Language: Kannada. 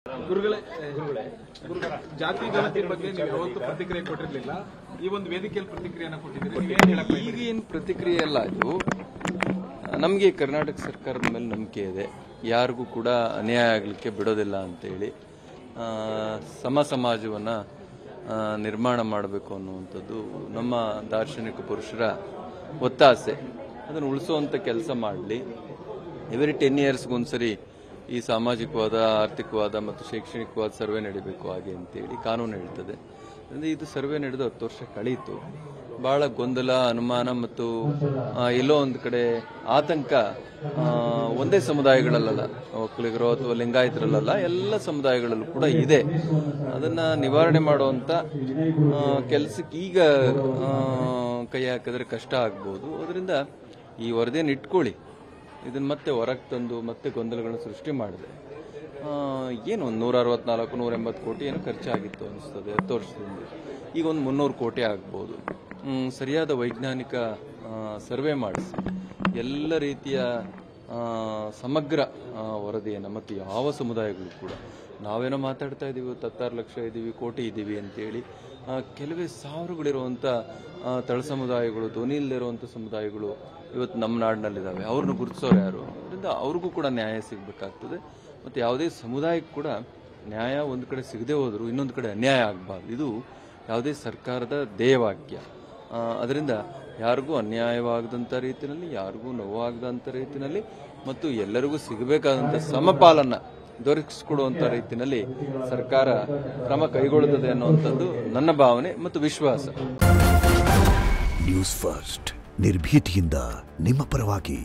ಗುರುಗಳೇ ಜಾತಿ ಗಣತಿ ಬಗ್ಗೆ ನೀವು ಯಾವತ್ತೂ ಪ್ರತಿಕ್ರಿಯೆ ಕೊಟ್ಟಿರಲಿಲ್ಲ. ಈ ಒಂದು ವೇದಿಕೆಯಲ್ಲಿ ಪ್ರತಿಕ್ರಿಯೆಯನ್ನು ಕೊಟ್ಟಿದ್ದೀರಿ. ಈಗೇನು ಪ್ರತಿಕ್ರಿಯೆ ಅಲ್ಲ, ಇದು ನಮಗೆ ಕರ್ನಾಟಕ ಸರ್ಕಾರದ ಮೇಲೆ ನಂಬಿಕೆ ಇದೆ. ಯಾರಿಗೂ ಕೂಡ ಅನ್ಯಾಯ ಆಗಲಿಕ್ಕೆ ಬಿಡೋದಿಲ್ಲ ಅಂತೇಳಿ ಸಮಾಜವನ್ನು ನಿರ್ಮಾಣ ಮಾಡಬೇಕು ಅನ್ನುವಂಥದ್ದು ನಮ್ಮ ದಾರ್ಶನಿಕ ಪುರುಷರ ಒತ್ತಾಸೆ. ಅದನ್ನು ಉಳಿಸುವಂಥ ಕೆಲಸ ಮಾಡಲಿ. ಎವ್ರಿ 10 ಇಯರ್ಸ್ಗೊಂದ್ಸರಿ ಈ ಸಾಮಾಜಿಕವಾದ, ಆರ್ಥಿಕವಾದ ಮತ್ತು ಶೈಕ್ಷಣಿಕವಾದ ಸರ್ವೆ ನಡೀಬೇಕು ಹಾಗೆ ಅಂತೇಳಿ ಕಾನೂನು ಹೇಳ್ತದೆ. ಅಂದರೆ ಇದು ಸರ್ವೆ ನಡೆದು 10 ವರ್ಷ ಕಳೀತು. ಬಹಳ ಗೊಂದಲ, ಅನುಮಾನ ಮತ್ತು ಎಲ್ಲೋ ಒಂದು ಕಡೆ ಆತಂಕ ಒಂದೇ ಸಮುದಾಯಗಳಲ್ಲ, ಒಕ್ಕಲಿಗರು ಅಥವಾ ಲಿಂಗಾಯತರಲ್ಲ, ಎಲ್ಲ ಸಮುದಾಯಗಳಲ್ಲೂ ಕೂಡ ಇದೆ. ಅದನ್ನು ನಿವಾರಣೆ ಮಾಡುವಂಥ ಕೆಲಸಕ್ಕೆ ಈಗ ಕೈ ಹಾಕಿದ್ರೆ ಕಷ್ಟ ಆಗ್ಬೋದು. ಅದರಿಂದ ಈ ವರದಿಯನ್ನು ಇಟ್ಕೊಳ್ಳಿ, ಇದನ್ನು ಮತ್ತೆ ಹೊರಗೆ ತಂದು ಮತ್ತೆ ಗೊಂದಲಗಳನ್ನು ಸೃಷ್ಟಿ ಮಾಡಿದೆ. ಏನು ಒಂದು 164-180 ಕೋಟಿ ಏನೋ ಖರ್ಚಾಗಿತ್ತು ಅನಿಸ್ತದೆ 10 ವರ್ಷದಿಂದ. ಈಗ ಒಂದು 300 ಕೋಟಿ ಆಗ್ಬೋದು. ಸರಿಯಾದ ವೈಜ್ಞಾನಿಕ ಸರ್ವೆ ಮಾಡಿಸಿ ಎಲ್ಲ ರೀತಿಯ ಸಮಗ್ರ ವರದಿಯನ್ನು, ಮತ್ತು ಯಾವ ಸಮುದಾಯಗಳು ಕೂಡ ನಾವೇನೋ ಮಾತಾಡ್ತಾ ಇದ್ದೀವಿ 16 ಲಕ್ಷ ಇದ್ದೀವಿ, ಕೋಟಿ ಇದ್ದೀವಿ ಅಂತೇಳಿ, ಕೆಲವೇ ಸಾವಿರಗಳಿರುವಂಥ ತಳ ಸಮುದಾಯಗಳು, ಧ್ವನಿ ಇಲ್ಲದಿರುವಂಥ ಸಮುದಾಯಗಳು ಇವತ್ತು ನಮ್ಮ ನಾಡಿನಲ್ಲಿದ್ದಾವೆ. ಅವ್ರನ್ನ ಗುರುತಿಸೋರು ಯಾರು? ಅದರಿಂದ ಅವ್ರಿಗೂ ಕೂಡ ನ್ಯಾಯ ಸಿಗಬೇಕಾಗ್ತದೆ. ಮತ್ತು ಯಾವುದೇ ಸಮುದಾಯಕ್ಕೆ ಕೂಡ ನ್ಯಾಯ ಒಂದು ಕಡೆ ಸಿಗದೆ ಹೋದರೂ ಇನ್ನೊಂದು ಕಡೆ ಅನ್ಯಾಯ ಆಗಬಾರ್ದು. ಇದು ಯಾವುದೇ ಸರ್ಕಾರದ ಧ್ಯೇಯವಾಕ್ಯ. ಅದರಿಂದ ಯಾರಿಗೂ ಅನ್ಯಾಯವಾಗದಂಥ ರೀತಿಯಲ್ಲಿ, ಯಾರಿಗೂ ನೋವಾಗದಂಥ ರೀತಿಯಲ್ಲಿ ಮತ್ತು ಎಲ್ಲರಿಗೂ ಸಿಗಬೇಕಾದಂಥ ಸಮಪಾಲನ್ನು ದೊರಕಿಸಿಕೊಡುವಂಥ ರೀತಿಯಲ್ಲಿ ಸರ್ಕಾರ ಕ್ರಮ ಕೈಗೊಳ್ಳುತ್ತದೆ ಅನ್ನುವಂಥದ್ದು ನನ್ನ ಭಾವನೆ ಮತ್ತು ವಿಶ್ವಾಸ. ನ್ಯೂಸ್ ಫಸ್ಟ್, ನಿರ್ಭೀತಿಯಿಂದ ನಿಮ್ಮ ಪರವಾಗಿ.